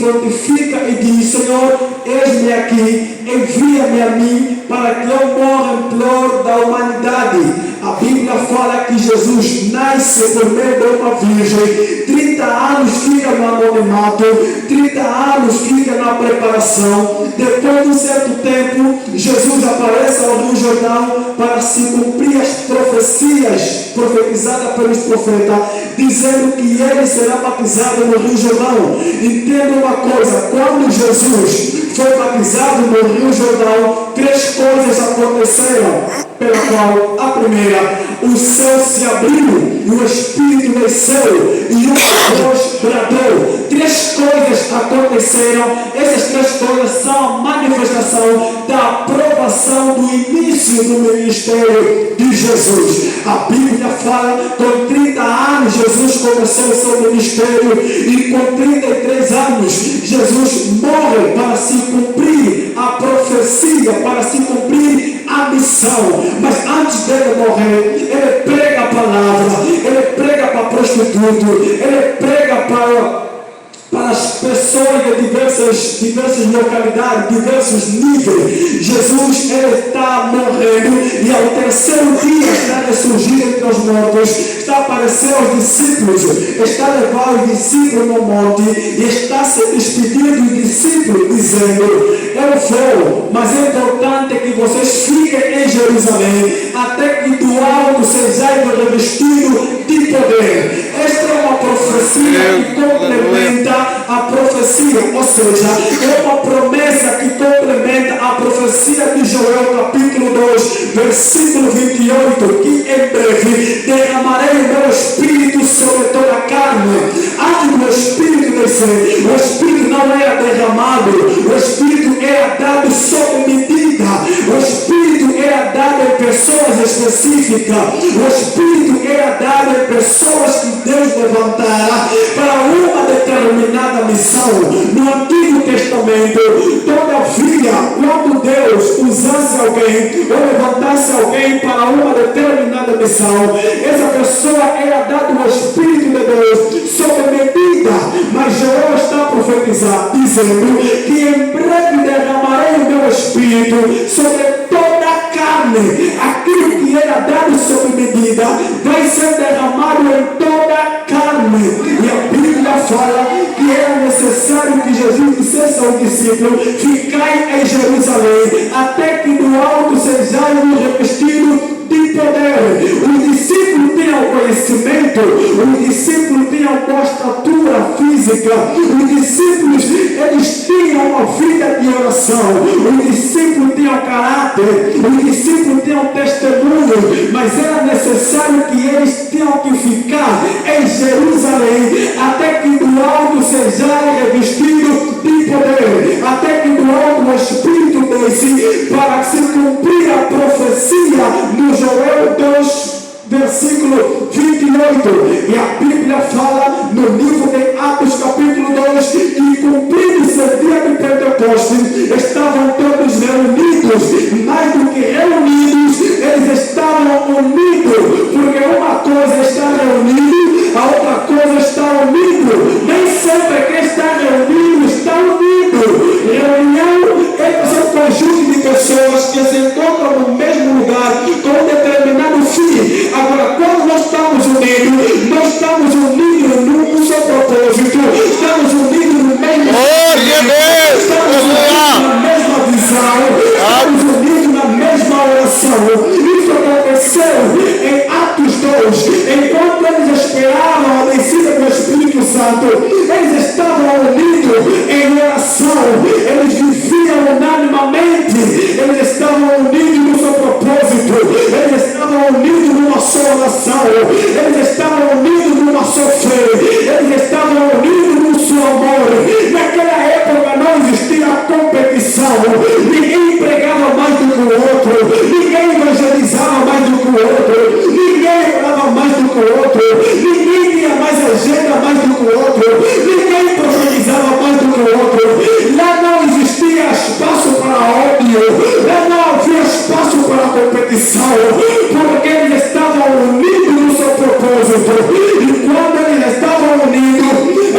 prontifica e diz: Senhor, eis-me aqui, envia-me a mim para que eu morra em prol da humanidade. A Bíblia fala que Jesus nasce por meio de uma virgem, 30 anos fica no anonimato, 30 anos fica na preparação. Depois de um certo tempo, Jesus aparece ao Rio Jordão para se cumprir as profecias profetizadas pelos profetas, dizendo que ele será batizado no Rio Jordão. Entenda uma coisa: quando Jesus foi batizado no Rio Jordão, 3 coisas aconteceram. Pela qual, a primeira, o céu se abriu e o Espírito desceu e uma voz bradou. 3 coisas aconteceram. Essas 3 coisas são a manifestação da aprovação do início do ministério de Jesus. A Bíblia fala que com 30 anos Jesus começou o seu ministério e com 33 anos Jesus morre para se cumprir a profecia, para se cumprir a missão. Mas antes dele morrer, ele prega a palavra, ele prega para prostituto, ele prega para as pessoas de diversas localidades, diversos níveis. Jesus, ele está morrendo e ao terceiro dia está ressurgindo entre os mortos, está aparecendo aos discípulos, está levando os discípulos no monte e está se despedindo dos discípulos, dizendo: eu vou, mas é importante que vocês fiquem em Jerusalém até que do alto sejais revestidos de poder. Esta é uma profecia que complementa a profecia, ou seja, é uma promessa que complementa a profecia de Joel capítulo 2, versículo 28, que em breve derramarei o meu Espírito sobre toda a carne. Antes do Espírito descer, o Espírito não era derramado, o Espírito era dado sob medida, o Espírito era dado em pessoas específicas, o Espírito era dado em pessoas que Deus levantara para uma determinada missão. No Antigo Testamento, todavia, quando Deus usasse alguém ou levantasse alguém para uma determinada missão, essa pessoa era dado o Espírito de Deus sob medida. Mas Joel está profetizando, dizendo que em breve derramarei o meu Espírito sobre toda a carne. Aquilo que era dado sob medida vai ser derramado em toda a carne. E a Bíblia fala que era necessário que Jesus dissesse ao discípulo: ficai em Jerusalém até que do alto sejais revestidos de poder. O discípulo tinha o conhecimento, o discípulo tinha uma estatura física, os discípulos, eles tinham uma vida de oração, o discípulo tinha um caráter, o discípulo tinha um testemunho, mas era necessário que eles tinham que ficar em Jerusalém até que do alto sejais revestidos de poder, até que do alto o Espírito desce para se cumprir a profecia no Joel 2, versículo 28. E a Bíblia fala no livro de Atos capítulo 2 que cumprindo-se o dia de Pentecostes, estavam todos reunidos. Mais do que reunidos, eles estavam unidos, porque uma coisa é estar reunido, a outra coisa é estar unido. Nem sempre quem está reunido está unido. Reunião é um conjunto de pessoas que se encontram no mesmo lugar com um determinado fim. Agora, quando nós estamos unidos, nós estamos unidos num só propósito, estamos unidos no mesmo estamos unidos na mesma visão, estamos unidos na mesma oração. Isso aconteceu em Atos 2, enquanto eles esperavam a descida do Espírito Santo, eles estavam unidos em oração,